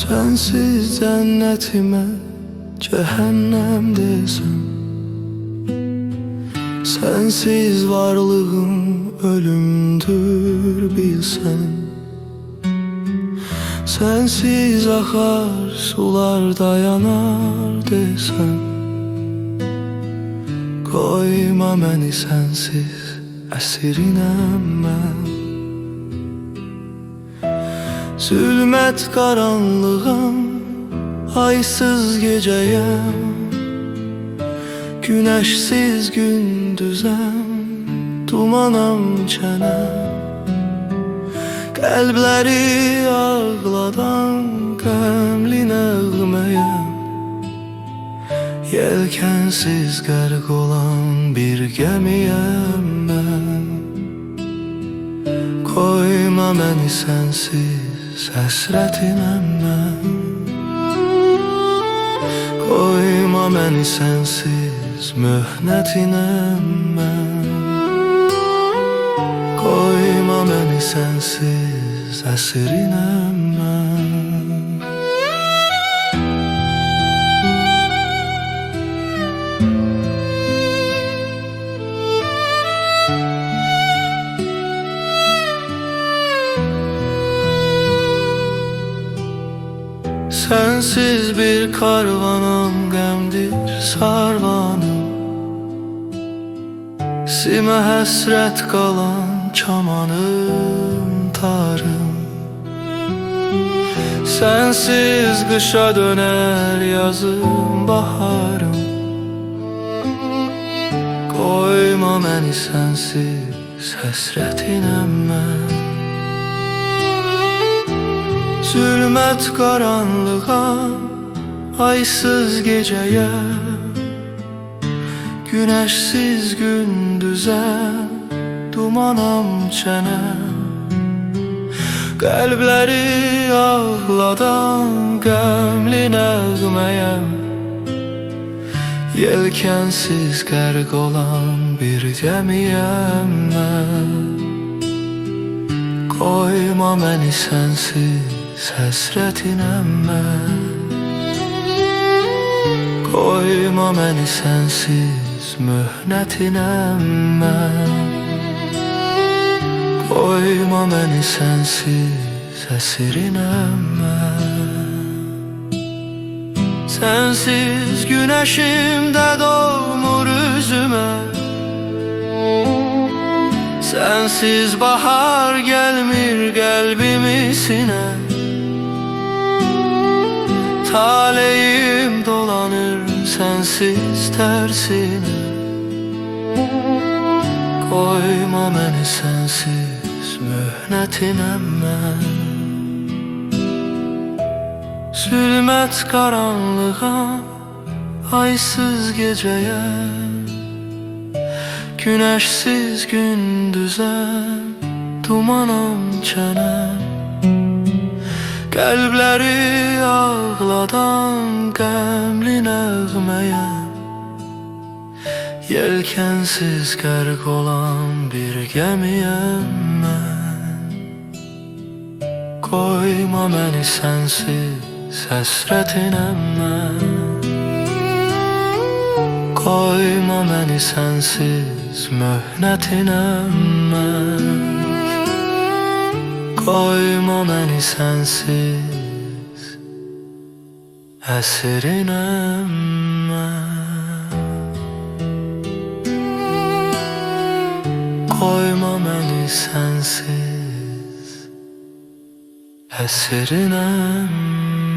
Sensiz cənnətime cəhənnəm desəm, sensiz varlığım ölümdür bilsən. Sensiz axar sular dayanar desəm, qoyma məni sensiz əsirinem mən. Zülmət qaranlığam, aysız gecəyəm, güneşsiz gündüzəm, dumanam çənəm. Qəlbləri ağladan qəmli nəğməyəm, yelkənsiz qərq olan bir gəmiyəm mən. Qoyma məni sensiz həsrətinəm mən. Qoyma məni sensiz möhnətinəm mən. Qoyma məni sensiz əsrinəm mən. Sensiz bir karvanım, qəmdir sarvanım, simə həsrət qalan çamanım, tarım. Sensiz qışa dönər yazım, baharım. Qoyma məni sensiz həsrətinəm mən. Zülmət qaranlığa, aysız gecəyə, güneşsiz gündüzə, dumanam çənəm. Qəlbləri ağladan qəmli nəğməyəm, yelkənsiz qərq olan bir gəmiyəm mən. Qoyma məni sensiz həsrətinəm mən. Qoyma məni sensiz möhnətinəm mən. Qoyma məni sensiz əsrinəm mən. Sensiz güneşimdə doğmur üzümə, sensiz bahar gelmir qəlbimi sinə. Taleyim dolanır sensiz tərsinə. Qoyma məni sensiz möhnətinəm mən. Zülmət qaranlığa, aysız gecəyə, güneşsiz gündüzə, dumanam çənəm. Qəlbləri ağladan qəmli nəğməyəm, yelkənsiz qərq olan bir gəmiyəm mən. Qoyma məni sensiz həsrətinəm mən. Qoyma məni sensiz möhnətinəm mən. Qoyma məni sensiz əsrinəm mən. Qoyma məni sensiz əsrinəm mən.